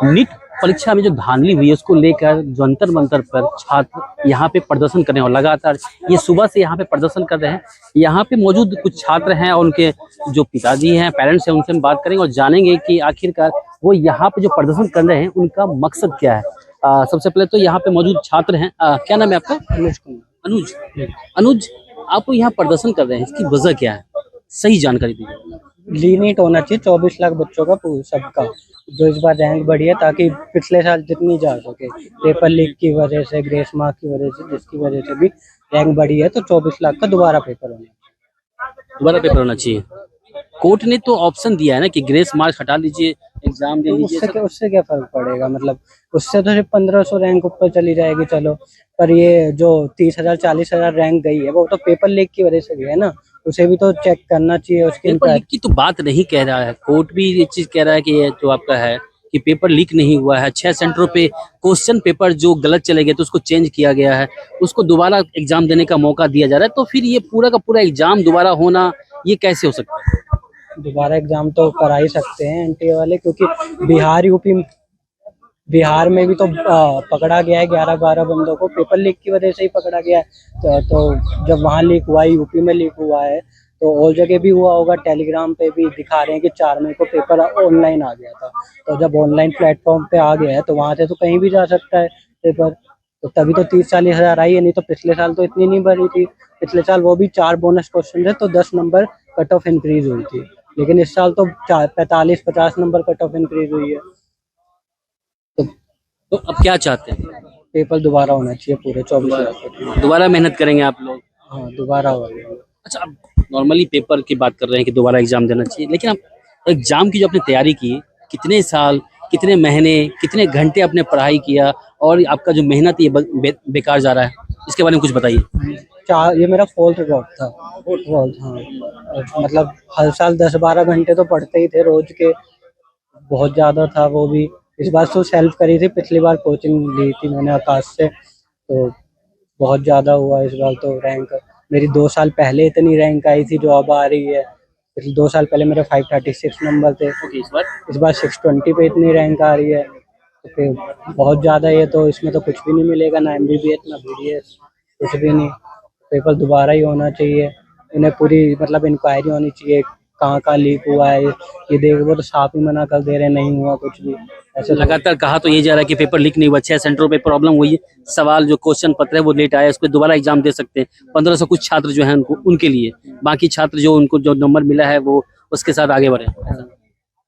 NEET परीक्षा में जो धांधली हुई है उसको लेकर जंतर मंतर पर छात्र यहाँ पे प्रदर्शन कर रहे हैं और लगातार ये सुबह से यहाँ पे प्रदर्शन कर रहे हैं। यहाँ पे मौजूद कुछ छात्र हैं और उनके जो पिताजी हैं, पेरेंट्स हैं, उनसे हम बात करेंगे और जानेंगे कि आखिरकार वो यहाँ पे जो प्रदर्शन कर रहे हैं उनका मकसद क्या है। सबसे पहले तो यहाँ पे मौजूद छात्र हैं। क्या नाम है आपका? अनुज कुमार। अनुज। अनुज, आप यहाँ प्रदर्शन कर रहे हैं, इसकी वजह क्या है? सही जानकारी दीजिए। लीनिट होना चाहिए 24 लाख बच्चों का सबका, जो इस बार रैंक बढ़ी है, ताकि पिछले साल जितनी जा सके। पेपर लीक की वजह से, ग्रेस मार्क की वजह से, जिसकी वजह से भी रैंक बढ़ी है, तो 24 लाख का दोबारा पेपर होना चाहिए। दोबारा पेपर होना चाहिए। कोर्ट ने तो ऑप्शन दिया है ना कि ग्रेस मार्क्स हटा लीजिए, एग्जाम दे तो लीजिए। उससे क्या फर्क पड़ेगा? मतलब उससे तो सिर्फ 1500 रैंक ऊपर चली जाएगी, चलो। पर ये जो 30,000 40,000 रैंक गई है, वो तो पेपर लीक की वजह से गई है ना। उसे भी तो चेक करना चाहिए उसकी। पेपर लीक की तो बात नहीं कह रहा है, कोर्ट भी ये चीज कह रहा है कि ये जो आपका है कि पेपर लीक नहीं हुआ है। 6 सेंटरों पे क्वेश्चन पेपर जो गलत चले गए तो उसको चेंज किया गया है, उसको दोबारा एग्जाम देने का मौका दिया जा रहा है। तो फिर ये पूरा का पूरा एग्जाम दोबारा होना ये कैसे हो सकता है? दोबारा एग्जाम तो करा ही सकते हैं एनटीए वाले, क्योंकि बिहार में भी तो पकड़ा गया है 11-12 बंदों को, पेपर लीक की वजह से ही पकड़ा गया है। तो जब वहाँ लीक हुआ है, यूपी में लीक हुआ है, तो और जगह भी हुआ होगा। टेलीग्राम पे भी दिखा रहे हैं कि 4 मई को पेपर ऑनलाइन आ गया था। तो जब ऑनलाइन प्लेटफॉर्म पे आ गया है, तो वहाँ से तो कहीं भी जा सकता है पेपर। तो तभी तो 30-40 हज़ार आई है, नहीं तो पिछले साल तो इतनी नहीं भरी थी। पिछले साल वो भी 4 बोनस क्वेश्चन थे, तो 10 नंबर कट ऑफ इंक्रीज हुई थी। लेकिन इस साल तो 45-50 नंबर कट ऑफ इंक्रीज हुई है। तो अब क्या चाहते हैं? पेपर दोबारा होना चाहिए पूरे 24 लाख। दोबारा मेहनत करेंगे आप लोग? हाँ, दोबारा होगा। अच्छा, अब नॉर्मली पेपर की बात कर रहे हैं कि दोबारा एग्जाम देना चाहिए, लेकिन आप एग्जाम की जो आपने तैयारी की, कितने साल, कितने महीने, कितने घंटे आपने पढ़ाई किया और आपका जो मेहनत ये बेकार जा रहा है, इसके बारे में कुछ बताइए। ये मेरा 4th ड्रॉप था। 4th, हाँ। मतलब हर साल 10-12 घंटे तो पढ़ते ही थे रोज के। बहुत ज़्यादा था वो भी। इस बार तो सेल्फ करी थी, पिछली बार कोचिंग ली थी मैंने आकाश से, तो बहुत ज़्यादा हुआ इस बार तो रैंक। मेरी 2 साल पहले इतनी रैंक आई थी जो अब आ रही है। पिछले 2 साल पहले मेरे 536 नंबर थे। ओके, इस बार 620 पे इतनी रैंक आ रही है, तो फिर बहुत ज़्यादा है। तो इसमें तो कुछ भी नहीं मिलेगा, ना एमबीबीएस ना बीडीएस, कुछ भी नहीं। पेपर दोबारा ही होना चाहिए। इन्हें पूरी मतलब इंक्वायरी होनी चाहिए, कहाँ कहाँ लीक हुआ है ये देख। वो तो साफ ही मना कर दे रहे, नहीं हुआ कुछ भी। ऐसे लगातार कहा तो ये जा रहा है कि पेपर लीक नहीं हुआ, 6 सेंटरों पे प्रॉब्लम हुई है, सवाल जो क्वेश्चन पत्र है वो लेट आया, उस पर दोबारा एग्जाम दे सकते हैं। 1500 कुछ छात्र जो हैं उनके लिए, बाकी छात्र जो उनको जो नंबर मिला है वो उसके साथ आगे बढ़े।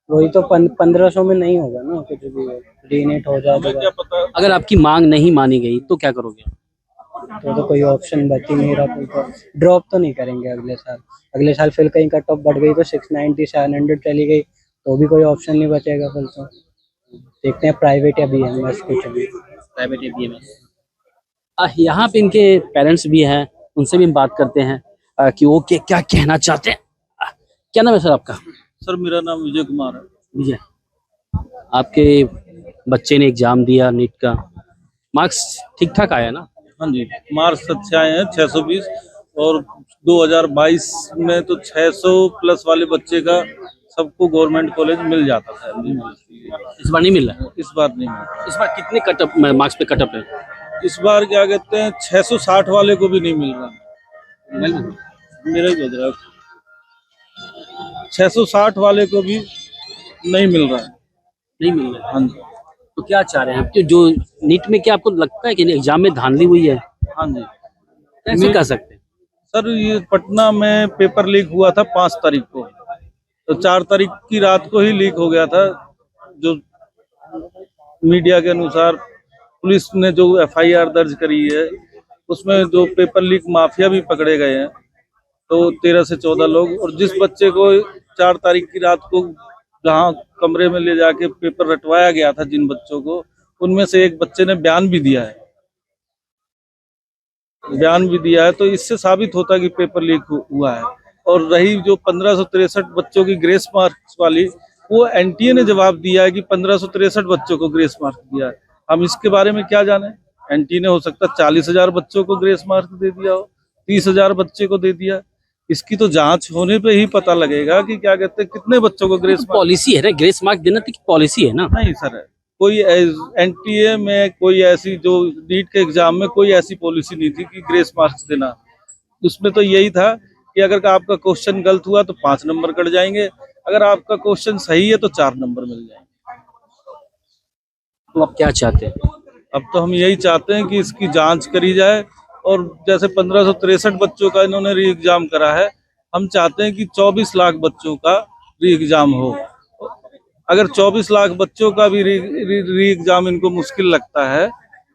वही तो 1500 में नहीं होगा ना कुछ भी। रीनेट हो जाए तो अगर आपकी मांग नहीं मानी गई तो क्या करोगे? तो कोई ऑप्शन बच ही नहीं रहा। तो ड्रॉप तो नहीं करेंगे अगले साल। अगले साल फिर कहीं कट ऑफ बढ़ गई तो 690 700 चली गई, तो भी कोई ऑप्शन नहीं बचेगा फिर। तो देखते हैं प्राइवेट या बीएमएस कुछ भी। प्राइवेट या बीएमएस। यहाँ पे इनके पेरेंट्स भी हैं, उनसे भी हम बात करते हैं कि वो क्या कहना चाहते हैं। क्या नाम है सर आपका? सर मेरा नाम विजय कुमार है। विजय, आपके बच्चे ने एग्जाम दिया नीट का, मार्क्स ठीक ठाक आया ना? हाँ जी, मार्क्स अच्छे आए हैं 620, और 2022 में तो 600 प्लस वाले बच्चे का सबको गवर्नमेंट कॉलेज मिल जाता था। इस बार नहीं मिल रहा? इस बार नहीं मिला। इस बार कितने कटअप मार्क्स पे कटअप है? इस बार क्या कहते हैं 660 वाले को भी नहीं मिल रहा। मेरा ही बज रहा है, 660 वाले को भी नहीं मिल रहा है। नहीं मिल रहा है? हाँ जी। तो क्या चाह रहे हैं आप? जो नीट में क्या आपको लगता है कि एग्जाम में धांधली हुई है? हाँ जी। कैसे कह सकते हैं? सर ये पटना में पेपर लीक हुआ था 5 तारीख को, तो 4 तारीख की रात को ही लीक हो गया था। जो मीडिया के अनुसार पुलिस ने जो एफआईआर दर्ज करी है, उसमें जो पेपर लीक माफिया भी पकड़े गए हैं, तो 13 से 14 लोग। और जिस बच्चे को 4 तारीख की रात को जहाँ कमरे में ले जाके पेपर रटवाया गया था, जिन बच्चों को, उनमें से एक बच्चे ने बयान भी दिया है। तो इससे साबित होता है कि पेपर लीक हुआ है। और रही जो 1563 बच्चों की ग्रेस मार्क्स वाली, वो एनटीए ने जवाब दिया है कि 1563 बच्चों को ग्रेस मार्क्स दिया है। हम इसके बारे में क्या जाने। एनटीए ने हो सकता है 40,000 बच्चों को ग्रेस मार्क्स दे दिया हो, 30,000 बच्चे को दे दिया। इसकी तो जांच होने पे ही पता लगेगा कि क्या कहते हैं कितने बच्चों को ग्रेस मार्क्स। पॉलिसी है ना, ग्रेस मार्क देना तो पॉलिसी है ना? नहीं सर, कोई एनटीए में कोई ऐसी जो नीट के एग्जाम में कोई ऐसी पॉलिसी नहीं थी कि ग्रेस मार्क्स देना। उसमें तो यही था कि अगर आपका क्वेश्चन गलत हुआ तो 5 नंबर कट जाएंगे, अगर आपका क्वेश्चन सही है तो 4 नंबर मिल जाएंगे। तो आप क्या चाहते हैं? अब तो हम यही चाहते हैं कि इसकी जांच करी जाए, और जैसे 1563 बच्चों का इन्होंने री एग्जाम करा है, हम चाहते हैं कि 24 लाख बच्चों का री एग्जाम हो। अगर 24 लाख बच्चों का भी री एग्जाम इनको मुश्किल लगता है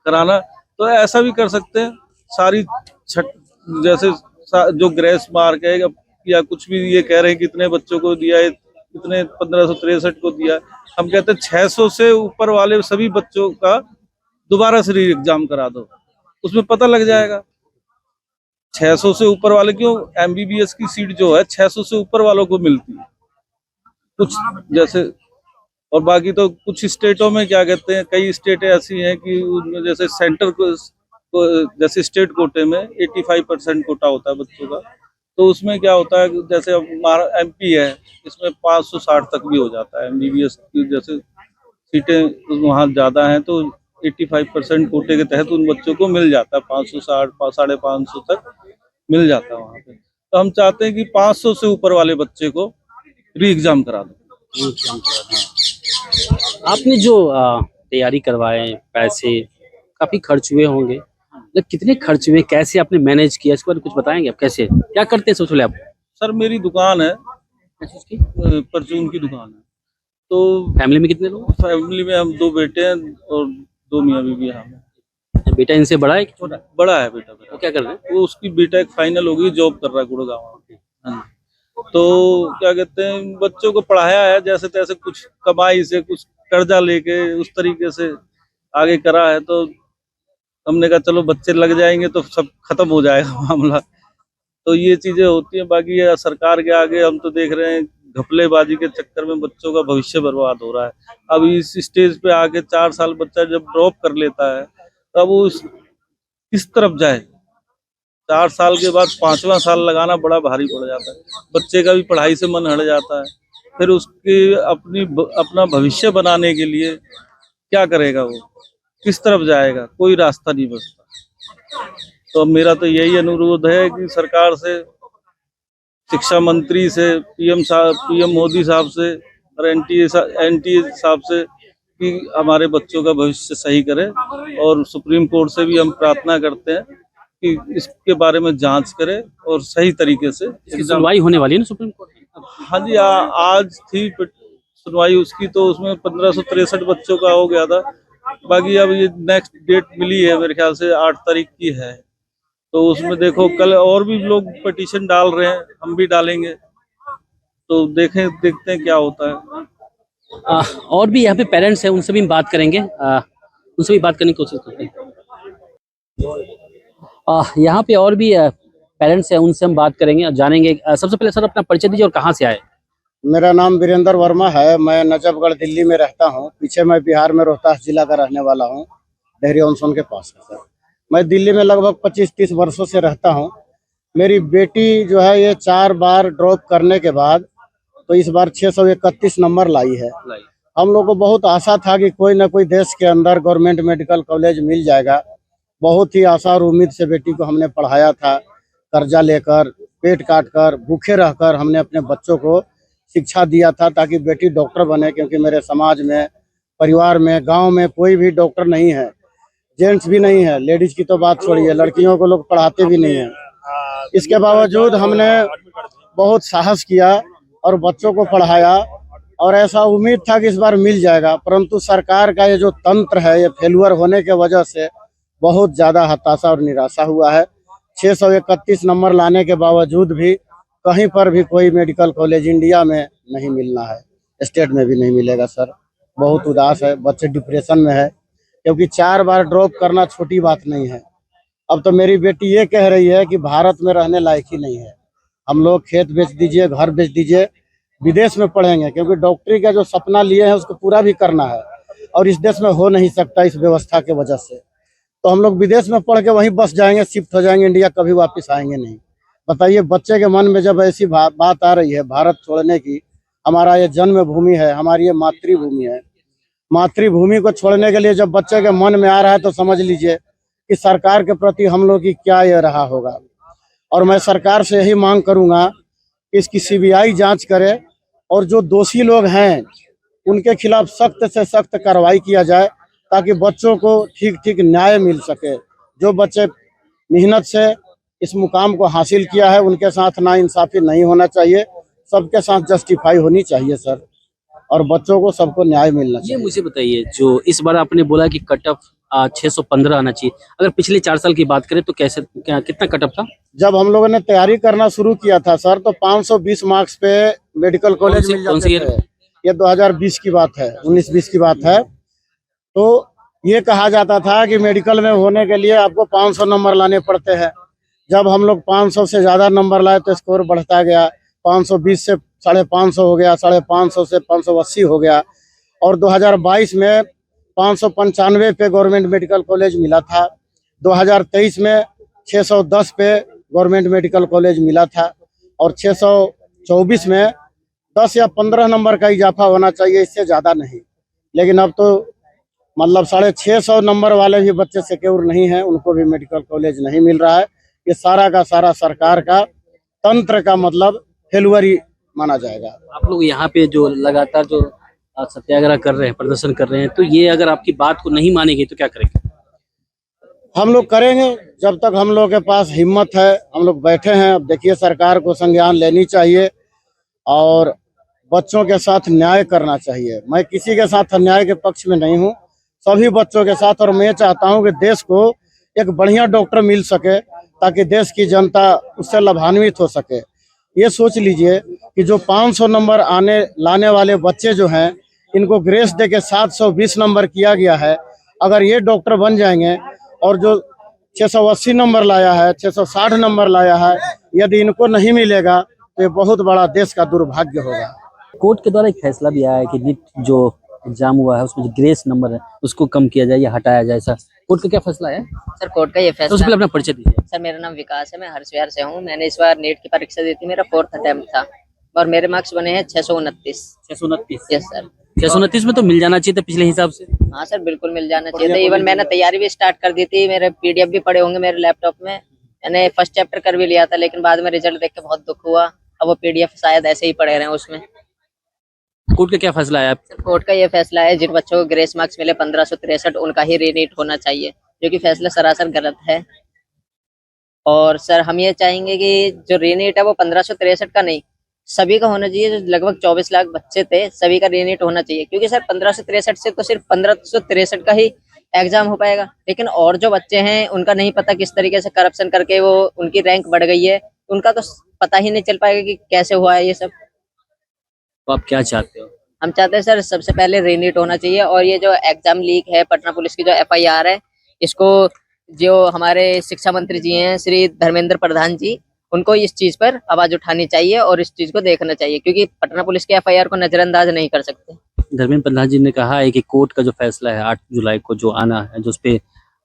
कराना, तो ऐसा भी कर सकते हैं। सारी जैसे जो ग्रेस मार्क है या कुछ भी ये कह रहे हैं कि इतने बच्चों को दिया है, इतने 1563 को दिया है, हम कहते हैं 600 से ऊपर वाले सभी बच्चों का दोबारा से री एग्जाम करा दो, उसमें पता लग जाएगा। 600 से ऊपर वाले क्यों, एमबीबीएस की सीट जो है 600 से ऊपर वालों को मिलती है कुछ जैसे, और बाकी तो कुछ स्टेटों में क्या कहते हैं, कई स्टेटें ऐसी हैं कि उनमें जैसे सेंटर को जैसे स्टेट कोटे में 85% कोटा होता है बच्चों का, तो उसमें क्या होता है जैसे एमपी है, इसमें 560 तक भी हो जाता है एमबीबीएस की, जैसे सीटें वहाँ ज़्यादा हैं तो 85% कोटे के तहत उन बच्चों को मिल जाता है, 560 550 तक मिल जाता है वहाँ पे। तो हम चाहते हैं कि 500 से ऊपर वाले बच्चे को री एग्जाम करा दो। आपने जो तैयारी करवाए, पैसे काफी खर्च हुए होंगे, मतलब कितने खर्च हुए, कैसे आपने मैनेज किया, इसके बारे में कुछ बताएंगे? आप कैसे क्या करते हैं सबसे पहले आप? सर मेरी दुकान है, कैसे उसकी? परचून की दुकान है। तो फैमिली में कितने लोग? फैमिली में हम 2 बेटे हैं और 2 मियाँ बीवी हैं। बेटा इनसे बड़ा है कि छोटा? बड़ा है बेटा मेरा। वो क्या कर रहे हैं? वो उसकी बीटेक फाइनल होगी, जॉब कर रहा है गुड़गांव में। हाँ। तो क्या कहते हैं, बच्चों को पढ़ाया है जैसे तैसे, कुछ कमाई से कुछ कर्जा लेके उस तरीके से आगे करा है। तो हमने कहा चलो बच्चे लग जाएंगे तो सब खत्म हो जाएगा मामला। तो ये चीजें होती हैं। बाकी ये सरकार के आगे हम तो देख रहे हैं, घपलेबाजी के चक्कर में बच्चों का भविष्य बर्बाद हो रहा है। अब इस स्टेज पे आके 4 साल बच्चा जब ड्रॉप कर लेता है, तब वो किस तरफ जाए। 4 साल के बाद 5वां साल लगाना बड़ा भारी पड़ जाता है। बच्चे का भी पढ़ाई से मन हट जाता है, फिर उसकी अपना भविष्य बनाने के लिए क्या करेगा, वो किस तरफ जाएगा, कोई रास्ता नहीं बचता। तो मेरा तो यही अनुरोध है कि सरकार से, शिक्षा मंत्री से, पीएम मोदी साहब से और एनटीए साहब से कि हमारे बच्चों का भविष्य सही करे। और सुप्रीम कोर्ट से भी हम प्रार्थना करते हैं कि इसके बारे में जांच करे और सही तरीके से सुनवाई होने वाली है ना सुप्रीम कोर्ट में? हाँ जी, आज थी सुनवाई उसकी, तो उसमें 1563 बच्चों का हो गया था। बाकी अब ये नेक्स्ट डेट मिली है, मेरे ख्याल से 8 तारीख की है। तो उसमें देखो कल और भी लोग पिटीशन डाल रहे हैं, हम भी डालेंगे, तो देखते हैं क्या होता है। और भी यहाँ पे पेरेंट्स हैं, उनसे भी हम बात करेंगे, उनसे भी बात करने की कोशिश करते हैं। यहाँ पे और भी पेरेंट्स हैं, उनसे हम बात करेंगे और जानेंगे। सबसे पहले सर अपना परिचय दीजिए और कहाँ से आए? मेरा नाम वीरेंद्र वर्मा है। मैं नजफगढ़ दिल्ली में रहता हूँ। पीछे मैं बिहार में रोहतास जिला का रहने वाला हूँ, डेहरी ऑनसन के पास है सर। मैं दिल्ली में लगभग 25-30 वर्षों से रहता हूँ। मेरी बेटी जो है ये 4 बार ड्रॉप करने के बाद तो इस बार 631 नंबर लाई है। हम लोग को बहुत आशा था कि कोई ना कोई देश के अंदर गवर्नमेंट मेडिकल कॉलेज मिल जाएगा। बहुत ही आशा और उम्मीद से बेटी को हमने पढ़ाया था, कर्जा लेकर, पेट काट कर, भूखे रहकर हमने अपने बच्चों को शिक्षा दिया था ताकि बेटी डॉक्टर बने। क्योंकि मेरे समाज में, परिवार में, गांव में कोई भी डॉक्टर नहीं है, जेंट्स भी नहीं है, लेडीज की तो बात छोड़िए, लड़कियों को लोग पढ़ाते भी नहीं है। इसके बावजूद हमने बहुत साहस किया और बच्चों को पढ़ाया और ऐसा उम्मीद था कि इस बार मिल जाएगा। परंतु सरकार का ये जो तंत्र है, ये फेलुअर होने के वजह से बहुत ज़्यादा हताशा और निराशा हुआ है। 631 नंबर लाने के बावजूद भी कहीं पर भी कोई मेडिकल कॉलेज इंडिया में नहीं मिलना है, स्टेट में भी नहीं मिलेगा सर। बहुत उदास है, बच्चे डिप्रेशन में है, क्योंकि 4 बार ड्रॉप करना छोटी बात नहीं है। अब तो मेरी बेटी ये कह रही है कि भारत में रहने लायक ही नहीं है, हम लोग खेत बेच दीजिए, घर बेच दीजिए, विदेश में पढ़ेंगे। क्योंकि डॉक्टरी का जो सपना लिए हैं उसको पूरा भी करना है और इस देश में हो नहीं सकता इस व्यवस्था के वजह से। तो हम लोग विदेश में पढ़ के वहीं बस जाएंगे, शिफ्ट हो जाएंगे, इंडिया कभी वापस आएंगे नहीं। बताइए, बच्चे के मन में जब ऐसी बात आ रही है भारत छोड़ने की, हमारा ये जन्मभूमि है, हमारी ये मातृभूमि है, मातृभूमि को छोड़ने के लिए जब बच्चे के मन में आ रहा है तो समझ लीजिए कि सरकार के प्रति हम लोग की क्या ये रहा होगा। और मैं सरकार से यही मांग करूंगा कि इसकी सीबीआई जांच करे और जो दोषी लोग हैं उनके खिलाफ सख्त से सख्त कार्रवाई किया जाए ताकि बच्चों को ठीक ठीक न्याय मिल सके। जो बच्चे मेहनत से इस मुकाम को हासिल किया है उनके साथ नाइंसाफी नहीं होना चाहिए, सबके साथ जस्टिफाई होनी चाहिए सर, और बच्चों को सबको न्याय मिलना ये चाहिए। मुझे बताइए, जो इस बार आपने बोला कि कट ऑफ 615 आना चाहिए, अगर पिछले 4 साल की बात करें तो कैसे कितना कट ऑफ था? जब हम लोगों ने तैयारी करना शुरू किया था सर तो 520 मार्क्स पे मेडिकल कॉलेज मिल कौन सी जाते ईयर? थे। ये 2020 की बात है, 19-20 की बात है। तो ये कहा जाता था कि मेडिकल में होने के लिए आपको 500 नंबर लाने पड़ते हैं। जब हम लोग 500 से ज़्यादा नंबर लाए तो स्कोर बढ़ता गया, 520 से 550 हो गया, 550 से 580 हो गया, और 2022 में 595 पे गवर्नमेंट मेडिकल कॉलेज मिला था। 2023 में 610 पे गवर्नमेंट मेडिकल कॉलेज मिला था, और 624 में 10 या 15 नंबर का इजाफा होना चाहिए, इससे ज़्यादा नहीं। लेकिन अब तो मतलब 650 नंबर वाले भी बच्चे सिक्योर नहीं हैं, उनको भी मेडिकल कॉलेज नहीं मिल रहा है। ये सारा का सारा सरकार का तंत्र का मतलब फेलुअरी माना जाएगा। आप लोग यहाँ पे जो लगातार जो सत्याग्रह कर रहे हैं, प्रदर्शन कर रहे हैं, तो ये अगर आपकी बात को नहीं मानेंगे तो क्या करेंगे? हम लोग करेंगे जब तक हम लोग के पास हिम्मत है, हम लोग बैठे हैं। अब देखिए सरकार को संज्ञान लेनी चाहिए और बच्चों के साथ न्याय करना चाहिए। मैं किसी के साथ अन्याय के पक्ष में नहीं हूँ, सभी बच्चों के साथ। और मैं चाहता हूँ कि देश को एक बढ़िया डॉक्टर मिल सके ताकि देश की जनता उससे लाभान्वित हो सके। ये सोच लीजिए कि जो 500 नंबर लाने वाले बच्चे जो हैं, इनको ग्रेस दे के 720 नंबर किया गया है। अगर ये डॉक्टर बन जाएंगे और जो 680 नंबर लाया है, 660 नंबर लाया है, यदि इनको नहीं मिलेगा तो ये बहुत बड़ा देश का दुर्भाग्य होगा। कोर्ट के द्वारा एक फैसला भी आया है कि नीट जो एग्जाम हुआ है उसमें जो ग्रेस नंबर है उसको कम किया जाए या हटाया जाए। सर कोर्ट का क्या फैसला है? सर कोर्ट का ये तो उससे फैसला। पहले अपना परिचय दीजिए। सर मेरा नाम विकास है, मैं हरिद्वार से हूँ। मैंने इस बार नीट की परीक्षा दी थी, मेरा 4th अटेम्प्ट था और मेरे मार्क्स बने हैं 629। 629? Yes sir. 629 में तो मिल जाना चाहिए था पिछले हिसाब से। हाँ सर बिल्कुल मिल जाना चाहिए था। इवन मैंने तैयारी भी स्टार्ट कर दी थी, मेरे PDF भी पड़े होंगे मेरे लैपटॉप में। मैंने फर्स्ट चैप्टर कर भी लिया था, लेकिन बाद में रिजल्ट देख के बहुत दुख हुआ। अब वो PDF शायद ऐसे ही पड़े रहे उसमें। कोर्ट का क्या फैसला आया? सर कोर्ट का ये फैसला है, जिन बच्चों को ग्रेस मार्क्स मिले 1563 उनका ही रीनीट होना चाहिए, जो कि फैसला सरासर गलत है। और सर हम ये चाहेंगे कि जो रीनीट है वो 1563 का नहीं, सभी का होना चाहिए। जो लगभग 24 लाख बच्चे थे, सभी का रीनीट होना चाहिए, क्योंकि सर 1563 से तो सिर्फ 1563 का ही एग्जाम हो पाएगा। लेकिन और जो बच्चे हैं उनका नहीं पता किस तरीके से करप्शन करके वो उनकी रैंक बढ़ गई है, उनका तो पता ही नहीं चल पाएगा कि कैसे हुआ है ये सब। तो आप क्या चाहते हो? हम चाहते हैं सर सबसे पहले रीनीट होना चाहिए, और ये जो एग्जाम लीक है, पटना पुलिस की जो FIR है, इसको जो हमारे शिक्षा मंत्री जी हैं श्री धर्मेंद्र प्रधान जी, उनको इस चीज पर आवाज उठानी चाहिए और इस चीज को देखना चाहिए, क्योंकि पटना पुलिस के FIR को नजरअंदाज नहीं कर सकते। धर्मेंद्र प्रधान जी ने कहा है कि कोर्ट का जो फैसला है 8 जुलाई को जो आना है, जो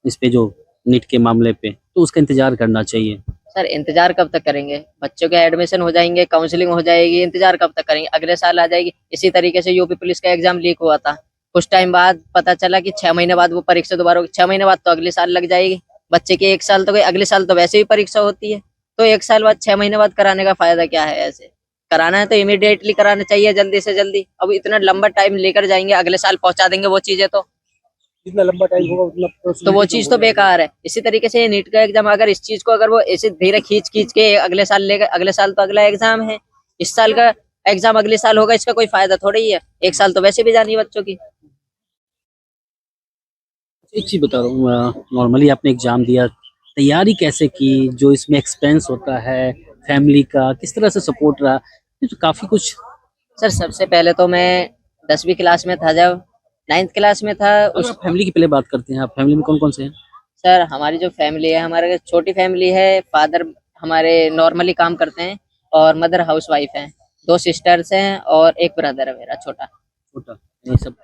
इस पे जो नीट के मामले पे, तो उसका इंतजार करना चाहिए। सर इंतजार कब तक करेंगे? बच्चों के एडमिशन हो जाएंगे, काउंसलिंग हो जाएगी, इंतजार कब तक करेंगे? अगले साल आ जाएगी। इसी तरीके से यूपी पुलिस का एग्जाम लीक हुआ था, कुछ टाइम बाद पता चला कि 6 महीने बाद वो परीक्षा दोबारा होगी। 6 महीने बाद तो अगले साल लग जाएगी। बच्चे की 1 साल तो गई, अगले साल तो वैसे भी परीक्षा होती है, तो 1 साल बाद 6 महीने बाद कराने का फायदा क्या है? ऐसे कराना है तो इमीडिएटली कराना चाहिए, जल्दी से जल्दी। अब इतना लंबा टाइम लेकर जाएंगे, अगले साल पहुंचा देंगे वो चीजें, तो जितना लंबा टाइम होगा उतना तो वो चीज तो बेकार है। इसी तरीके से नीट का एग्जाम, अगर इस चीज को अगर वो ऐसे धीरे खींच के अगले साल लेकर, अगले साल तो अगला एग्जाम है, इस साल का एग्जाम अगले साल होगा, इसका कोई फायदा थोड़ी ही है। 1 साल तो वैसे भी जानी है बच्चों की। एक चीज बता रहा हूँ, नॉर्मली आपने एग्जाम दिया, तैयारी कैसे की? जो इसमें एक्सपेंस होता है, फैमिली का किस तरह से सपोर्ट रहा? ये तो काफी कुछ। सर सबसे पहले तो मैं 10वीं क्लास में था, जब 9th क्लास में था उस फैमिली की पहले बात करते हैं। आप फैमिली में कौन कौन से हैं? सर हमारी जो फैमिली है, हमारे छोटी फैमिली है। फादर हमारे नॉर्मली काम करते हैं और मदर हाउसवाइफ हैं। 2 सिस्टर्स हैं और एक ब्रदर है मेरा छोटा। ये सब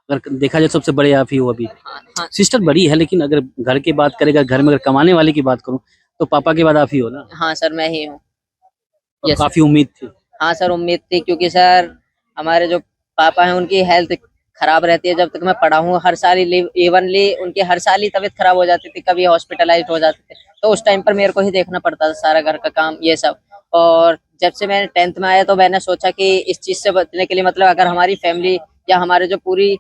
अगर देखा जाए सबसे बड़े आप ही हो अभी। हाँ सिस्टर बड़ी है, लेकिन अगर घर की बात करेगा, घर में अगर कमाने वाले की बात करूं तो पापा के बाद आप ही हो ना? हाँ सर मैं ही हूँ। और यस काफी उम्मीद थी। हाँ सर उम्मीद थी, क्योंकि सर हमारे जो पापा हैं उनकी हेल्थ खराब रहती है। जब तक मैं पढ़ा हूँ हर साल ही इवनली उनकी हर साल ही तबीयत खराब हो जाती थी, कभी हॉस्पिटलाइज्ड हो जाते थे, तो उस टाइम पर मेरे को ही देखना पड़ता था सारा घर का काम ये सब। और जब से मैंने 10th में आया तो मैंने सोचा कि इस चीज से बचने के लिए, मतलब अगर हमारी फैमिली या हमारे जो पूरी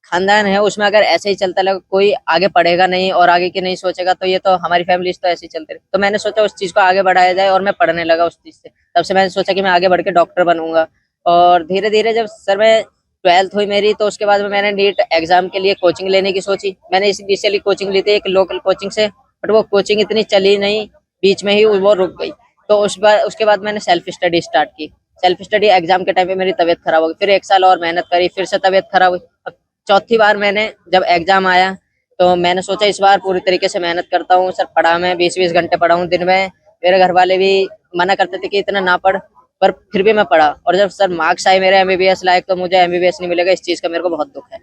खानदान है उसमें अगर ऐसे ही चलता लगा, कोई आगे पढ़ेगा नहीं और आगे की नहीं सोचेगा, तो ये तो हमारी फैमिली तो ऐसे ही चलती रही। तो मैंने सोचा उस चीज को आगे बढ़ाया जाए और मैं पढ़ने लगा उस चीज से। तब से मैंने सोचा कि मैं आगे बढ़ के डॉक्टर बनूंगा। और धीरे धीरे जब सर मैं 12th हुई मेरी, तो उसके बाद में मैंने नीट एग्जाम के लिए कोचिंग लेने की सोची। मैंने इनिशियली कोचिंग ली थी एक लोकल कोचिंग से, बट वो कोचिंग इतनी चली नहीं, बीच में ही वो रुक गई। तो उसके बाद मैंने सेल्फ स्टडी स्टार्ट की। सेल्फ स्टडी एग्जाम के टाइम पे मेरी तबीयत खराब हो गई, फिर 1 साल और मेहनत करी, फिर से तबीयत खराब हुई। अब चौथी बार मैंने जब एग्जाम आया तो मैंने सोचा इस बार पूरी तरीके से मेहनत करता हूँ। सर पढ़ा मैं 20-20 घंटे पढ़ा हूँ दिन में। मेरे घर वाले भी मना करते थे कि इतना ना पढ़, पर फिर भी मैं पढ़ा। और जब सर मार्क्स आए मेरे एमबीबीएस लायक, तो मुझे एमबीबीएस नहीं मिलेगा, इस चीज का मेरे को बहुत दुख है।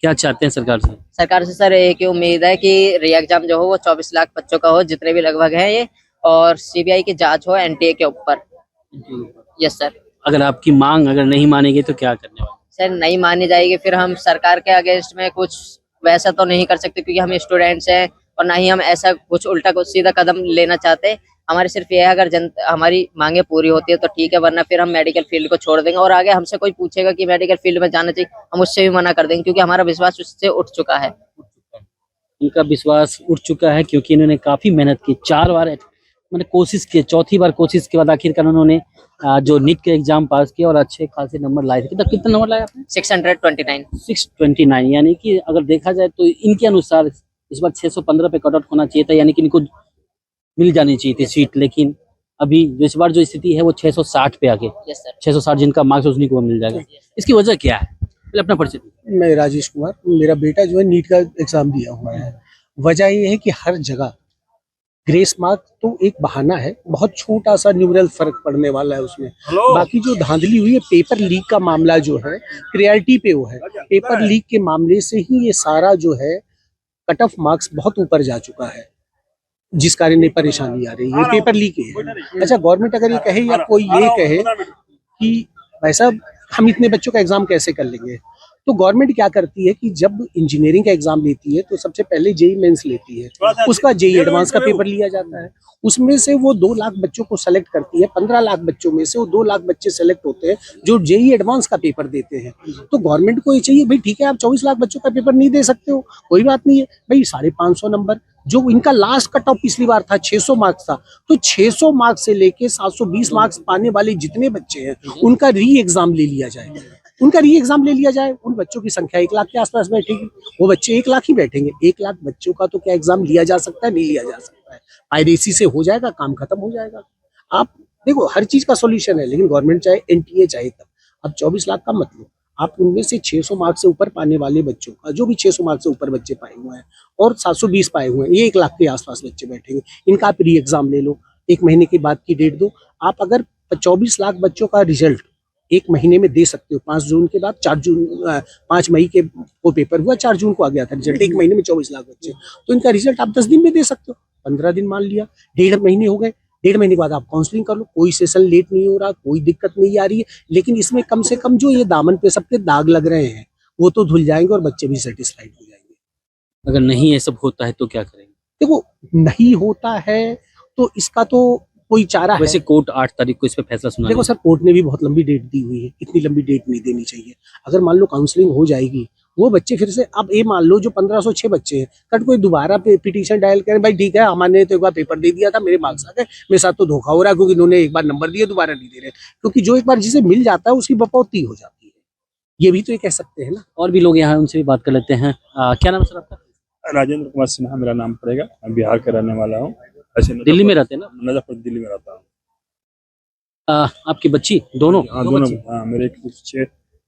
क्या चाहते हैं सरकार से? सरकार से सर एक ही उम्मीद है कि री एग्जाम जो हो वो 24 लाख बच्चों का हो, जितने भी लगभग हैं ये, और सीबीआई की जांच हो एनटीए के ऊपर। Yes sir. अगर आपकी मांग अगर नहीं मानेगी तो क्या करने वाले? सर नहीं मानी जाएगी फिर हम सरकार के अगेंस्ट में कुछ वैसा तो नहीं कर सकते, क्योंकि हम स्टूडेंट्स हैं और ना ही हम ऐसा कुछ उल्टा कुछ सीधा कदम लेना चाहते। हमारे सिर्फ ये है, अगर हमारी मांगे पूरी होती है तो ठीक है, वरना फिर हम मेडिकल फील्ड को छोड़ देंगे। और आगे हमसे कोई पूछेगा कि मेडिकल फील्ड में जाना चाहिए, हम उससे भी मना कर देंगे, क्योंकि हमारा विश्वास उससे उठ चुका है। इनका विश्वास उठ चुका है क्योंकि इन्होंने काफी मेहनत की, 4 बार मैंने कोशिश की, चौथी बार कोशिश के बाद आखिरकार उन्होंने जो नीट के एग्जाम पास किया और अच्छे खासे नंबर लाए थे। कितना नंबर लाया आपने? 629। 629, यानी कि अगर देखा जाए तो इनके अनुसार इस बार 615 पे कट ऑफ होना चाहिए था, यानी कि इनको मिल जानी चाहिए थी सीट। लेकिन अभी जो इस बार जो स्थिति है वो 660 पे आके, यस सर। 660 जिनका मार्क्स उन्हीं को मिल जाएगा। इसकी वजह क्या है? पहले अपना परिचय दीजिए। मैं राजेश कुमार, मेरा बेटा जो है नीट का एग्जाम दिया हुआ है। वजह ये है कि हर जगह ग्रेस मार्क तो एक बहाना है, बहुत छोटा सा न्यूमरल फर्क पड़ने वाला है उसमें। बाकी जो धांधली हुई है पेपर लीक का मामला जो है क्रिएटिव पे वो है, पेपर लीक के मामले से ही ये सारा जो है कट ऑफ मार्क्स बहुत ऊपर जा चुका है, जिस कारण ये परेशानी आ रही है, ये पेपर लीक है। अच्छा, गवर्नमेंट अगर ये कहे या कोई ये कहे कि भाई साहब हम इतने बच्चों का एग्जाम कैसे कर लेंगे, तो गवर्नमेंट क्या करती है कि जब इंजीनियरिंग का एग्जाम लेती है तो सबसे पहले जेई मेंस लेती है, उसका जेई एडवांस का पेपर लिया जाता है। उसमें से वो 2 लाख बच्चों को सेलेक्ट करती है, 15 लाख बच्चों में से वो 2 लाख बच्चे सेलेक्ट होते हैं जो जेई एडवांस का पेपर देते हैं। तो गवर्नमेंट को ये चाहिए भाई ठीक है, आप 24 लाख बच्चों का पेपर नहीं दे सकते हो, कोई बात नहीं है भाई, 550 नंबर जो इनका लास्ट कट ऑफ पिछली बार था 600 मार्क्स था, तो 600 मार्क्स से लेके 720 मार्क्स पाने वाले जितने बच्चे हैं उनका री एग्जाम ले लिया जाए, उनका री एग्जाम ले लिया जाए। उन बच्चों की संख्या 1 लाख के आसपास बैठेगी, वो बच्चे 1 लाख ही बैठेंगे। 1 लाख बच्चों का तो क्या एग्जाम लिया जा सकता है? नहीं लिया जा सकता है। पायरेसी से हो जाएगा, काम खत्म हो जाएगा। आप देखो हर चीज का सॉल्यूशन है, लेकिन गवर्नमेंट चाहे एनटीए चाहे तब, अब 24 लाख का मतलब आप उनमें से 600 मार्क्स से ऊपर पाने वाले बच्चों का, जो भी 600 मार्क्स से ऊपर बच्चे पाए हुए हैं और 720 पाए हुए हैं, ये 1 लाख के आसपास बच्चे बैठेंगे। इनका आप री एग्जाम ले लो, 1 महीने के बाद की डेट दो। आप अगर 24 लाख बच्चों का रिजल्ट 1 महीने में दे सकते हो, 5 जून के बाद 5 मई के वो पेपर हुआ, 4 जून को आ गया था रिजल्ट, 1 महीने में 24 लाख बच्चे, तो इनका रिजल्ट आप 10 दिन में दे सकते हो। 15 दिन मान लिया, 1.5 महीने हो गए, 1.5 महीने के बाद आप काउंसलिंग कर लो, कोई सेशन लेट नहीं हो रहा, कोई दिक्कत नहीं आ रही है। लेकिन इसमें कम से कम जो ये दामन पे सबके दाग लग रहे हैं वो तो धुल जाएंगे और बच्चे भी सेटिस्फाइड हो जाएंगे। अगर नहीं ये सब होता है तो क्या करेंगे? देखो नहीं होता है तो इसका तो कोई चारा है। वैसे कोर्ट 8 तारीख को इस पे फैसला सुना। देखो सर, कोर्ट ने भी बहुत लंबी डेट दी हुई है, इतनी लंबी डेट नहीं देनी चाहिए। अगर मान लो काउंसलिंग हो जाएगी, वो बच्चे फिर से, अब ये मान लो जो 1506 बच्चे हैं, कट कोई दोबारा पिटीशन डायल करें, भाई ठीक है हमारे तो एक बार पेपर दे दिया था, मेरे मार्क्स आ गए, मेरे साथ तो धोखा हो रहा है क्योंकि इन्होंने एक बार नंबर दिए दोबारा नहीं दे रहे, क्योंकि जो एक बार जिसे मिल जाता है उसकी बपौती हो जाती है, ये भी तो ये कह सकते हैं ना। और भी लोग यहाँ, उनसे भी बात कर लेते हैं। क्या नाम है सर आपका? राजेंद्र कुमार सिन्हा मेरा नाम पड़ेगा, मैं बिहार का रहने वाला हूँ। ऐसे दिल्ली में रहते हैं ना? नजफपुर दिल्ली में रहता हूँ। आपकी बच्ची दोनों? हाँ दोनों। हाँ मेरे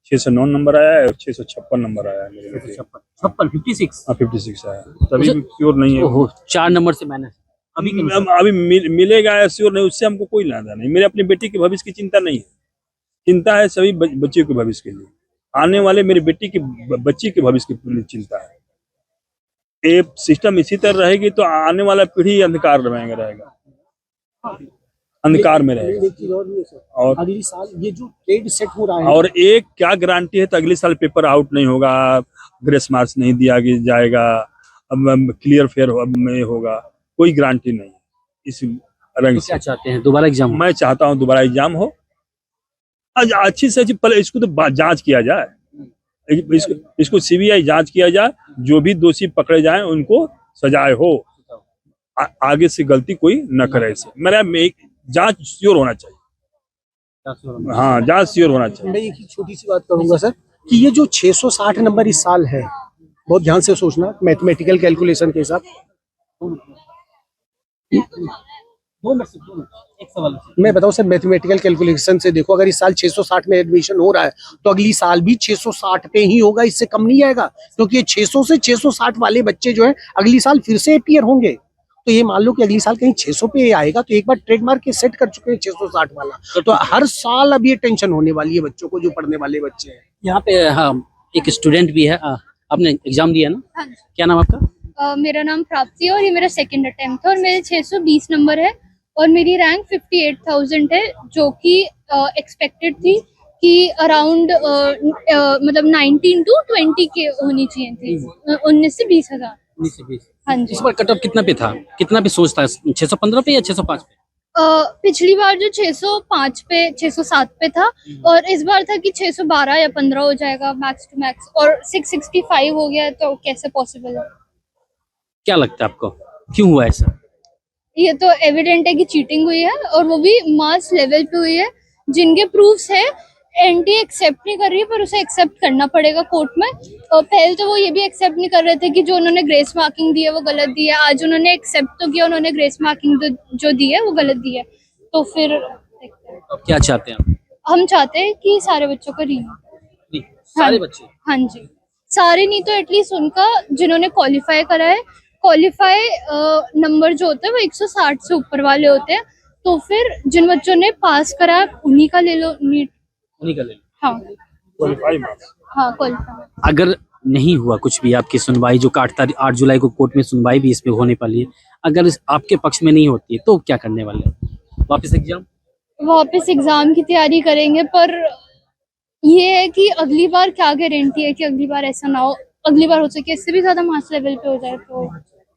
609 नंबर आया है और 656 नंबर आया है मेरे बेटे। 56 हाँ 56 आया है, तभी भी प्योर नहीं है। ओहो, 4 नंबर से मैंने अभी मिलेगा या श्योर नहीं, उससे हमको कोई लेना नहीं। मेरे अपनी बेटी के भविष्य की चिंता नहीं है, चिंता है सभी बच्चे के भविष्य के लिए, आने वाले मेरी बेटी की बच्ची के भविष्य की चिंता है। ये सिस्टम इसी तरह रहेगी तो आने वाला पीढ़ी अंधकार रहेगा। अंधकार में रहेगा। एक चीज और भी है सर, और अगली साल ये जो ट्रेड सेट हो रहा है और एक क्या गारंटी है तो अगले साल पेपर आउट नहीं होगा, ग्रेस मार्क्स नहीं दिया जाएगा, अब क्लियर फेयर में होगा, कोई गारंटी नहीं है इस रंग तो क्या से। चाहते हैं दोबारा एग्जाम? मैं चाहता हूं दोबारा एग्जाम हो, आज अच्छी से अच्छी पहले इसको तो जांच किया जाए, इसको सीबीआई जांच किया जाए, जो भी दोषी पकड़े जाएं उनको सजाए हो, आगे से गलती कोई न करे। इसे मेरा जांच श्योर होना चाहिए। हाँ, जांच श्योर होना चाहिए। मैं एक ही छोटी सी बात करूंगा सर कि ये जो 660 नंबर इस साल है, बहुत ध्यान से सोचना, मैथमेटिकल कैलकुलेशन के हिसाब, मैं बताऊं सर, मैथमेटिकल कैलकुलेशन से देखो, अगर इस साल 660 में एडमिशन हो रहा है तो अगली साल भी 660 पे ही होगा, इससे कम नहीं आएगा, क्योंकि ये 600 से 660 वाले बच्चे जो है अगली साल फिर से अपीयर होंगे। तो ये मान लो कि अगली साल कहीं 600 पे आएगा, तो एक बार ट्रेडमार्क के सेट कर चुके हैं 660 वाला, तो हर साल अब ये टेंशन होने वाली है बच्चों को, जो पढ़ने वाले बच्चे हैं। यहाँ पे हाँ एक स्टूडेंट भी है, आपने एग्जाम दिया ना? हाँ जी। क्या नाम आपका? मेरा नाम प्राप्ति है और ये मेरा सेकंड अटेम्प्ट है और मेरे 620 नंबर है और मेरी रैंक 58,000 है, जो कि एक्सपेक्टेड थी कि अराउंड मतलब 19 to 20 के होनी चाहिए थी, 19 से 20,000। 19 से 20। हाँ जी। इस बार कट ऑफ कितना पे था, कितना पे सोचता है, 615 पे या 605 पे? पिछली बार जो 605 पे 607 पे था और इस बार था कि 612 या 15 हो जाएगा मैक्स टू मैक्स, और 665 हो गया, तो कैसे पॉसिबल है? क्या लगता है आपको क्यों हुआ ऐसा? ये तो एविडेंट है कि चीटिंग हुई है और वो भी मास लेवल पे हुई है, जिनके प्रूफ्स है एनटी एक्सेप्ट नहीं कर रही है, पर उसे एक्सेप्ट करना पड़ेगा कोर्ट में। और पहले तो वो ये भी एक्सेप्ट नहीं कर रहे थे कि जो उन्होंने ग्रेस मार्किंग दी है वो गलत दी है, आज उन्होंने एक्सेप्ट तो किया, उन्होंने ग्रेस मार्किंग जो दी है वो गलत दी है, तो फिर देखते हैं। अब क्या चाहते हैं आप? हम चाहते हैं कि सारे बच्चों का री सारे बच्चे? हाँ जी, सारे नहीं तो एटलीस्ट उनका जिन्होंने क्वालिफाई करा है, क्वालिफाई नंबर जो होते हैं वो 160 से ऊपर वाले होते हैं, तो फिर जिन बच्चों ने पास करा है उन्हीं का ले लो नीट। उन्हीं का ले लो। हाँ क्वालिफाई मार्क्स। हाँ क्वालिफाई। अगर नहीं हुआ कुछ भी, आपकी सुनवाई जो 8 जुलाई को कोर्ट में सुनवाई भी इस पे होने वाली है, अगर आपके पक्ष में नहीं होती है तो क्या करने वाले हैं? वापस एग्जाम? वापस एग्जाम की तैयारी करेंगे, पर ये है कि अगली बार क्या गारंटी है कि अगली बार ऐसा ना हो, अगली बार हो सके इससे भी ज्यादा मास लेवल पे हो जाए तो।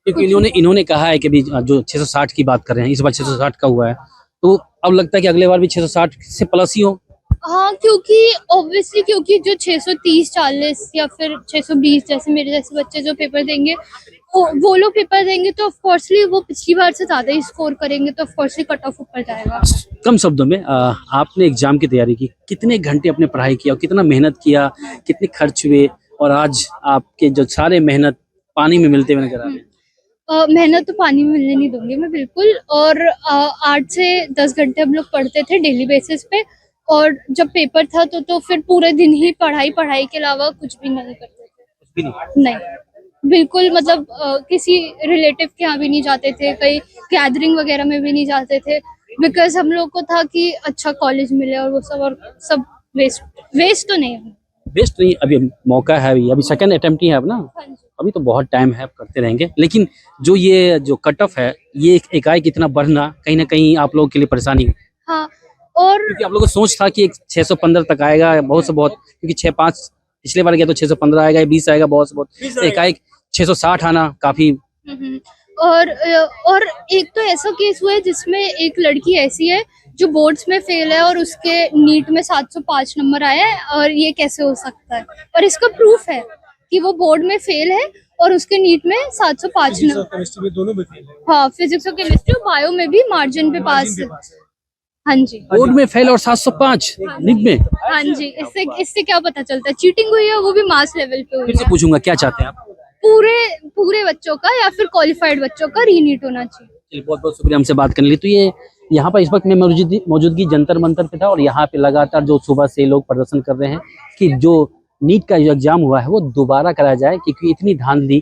क्योंकि इन्होंने कहा है कि भी जो 660 की बात कर रहे हैं, इस बार 660 का हुआ है, तो अब लगता है कि अगले बार भी 660 से प्लस ही हो। हाँ, क्योंकि ऑब्वियसली क्योंकि जो 630-40 या फिर 620 जैसे मेरे जैसे बच्चे जो पेपर देंगे, वो लोग पेपर देंगे तो ऑफकोर्सली वो पिछली बार से ज्यादा ही स्कोर करेंगे, तो ऑफकोर्सली कट ऑफ ऊपर जाएगा। कम शब्दों में आपने एग्जाम की तैयारी की, कितने घंटे अपने पढ़ाई किया और कितना मेहनत किया, कितने खर्च हुए, और आज आपके जो सारे मेहनत पानी में मिलते हुए नजर आ रहे हैं? मेहनत तो पानी में मिलने नहीं दूंगी मैं बिल्कुल, और 8 से 10 घंटे हम लोग पढ़ते थे डेली बेसिस पे, और जब पेपर था तो फिर पूरे दिन ही पढ़ाई के अलावा कुछ भी नहीं करते थे। नहीं, बिल्कुल, मतलब किसी रिलेटिव के यहाँ भी नहीं जाते थे, कहीं गैदरिंग वगैरह में भी नहीं जाते थे, बिकॉज हम लोग को था कि अच्छा कॉलेज मिले और वो सब, और सब वेस्ट तो नहीं है। बेस्ट नहीं, अभी मौका है, अभी सेकंड अटेम्प्ट ही है अब ना, अभी तो बहुत टाइम है, करते रहेंगे। लेकिन जो कट ऑफ है, ये एकाएक इतना बढ़ना कहीं ना कहीं आप लोगों के लिए परेशानी है। हाँ, और क्योंकि आप लोगों को सोच था कि 615 तक आएगा बहुत से बहुत, क्योंकि 6-5 पिछले बार गया तो 615 आएगा, 20 आएगा बहुत से बहुत, एकाएक 660 आना काफी। और एक तो ऐसा केस हुआ है जिसमें एक लड़की ऐसी है जो बोर्ड्स में फेल है और उसके नीट में 705 नंबर आया है, और ये कैसे हो सकता है? और इसका प्रूफ है कि वो बोर्ड में फेल है और उसके नीट में 705 नंबर, दोनों में फेल है। हाँ, फिजिक्स और केमिस्ट्री और बायो में भी मार्जिन पे पास है। हाँ जी, बोर्ड में फेल और 705 नीट में। हाँ जी, इससे क्या पता चलता है? चीटिंग हुई है, वो भी मास लेवल पे हुई फिर से है। पूछूंगा, क्या चाहते हैं आप? पूरे बच्चों का या फिर क्वालिफाइड बच्चों का रीनीट होना चाहिए। चलिए, बहुत बहुत शुक्रिया हमसे बात करने के लिए। तो ये यहाँ पर इस वक्त में मौजूदगी जंतर मंतर पे था, और यहाँ पे लगातार जो सुबह से लोग प्रदर्शन कर रहे हैं कि जो नीट का जो एग्जाम हुआ है वो दोबारा कराया जाए, क्योंकि इतनी धांधली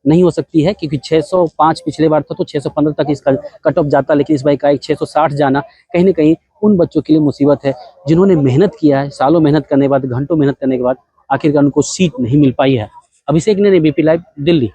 नहीं हो सकती है, क्योंकि 605 पिछले बार था तो 615 तक इसका कट ऑफ जाता, लेकिन इस बार का 660 जाना कहीं ना कहीं उन बच्चों के लिए मुसीबत है जिन्होंने मेहनत किया है, सालों मेहनत करने के बाद, घंटों मेहनत करने के बाद आखिरकार उनको सीट नहीं मिल पाई है। अभिषेक ने एबीपी लाइव, दिल्ली।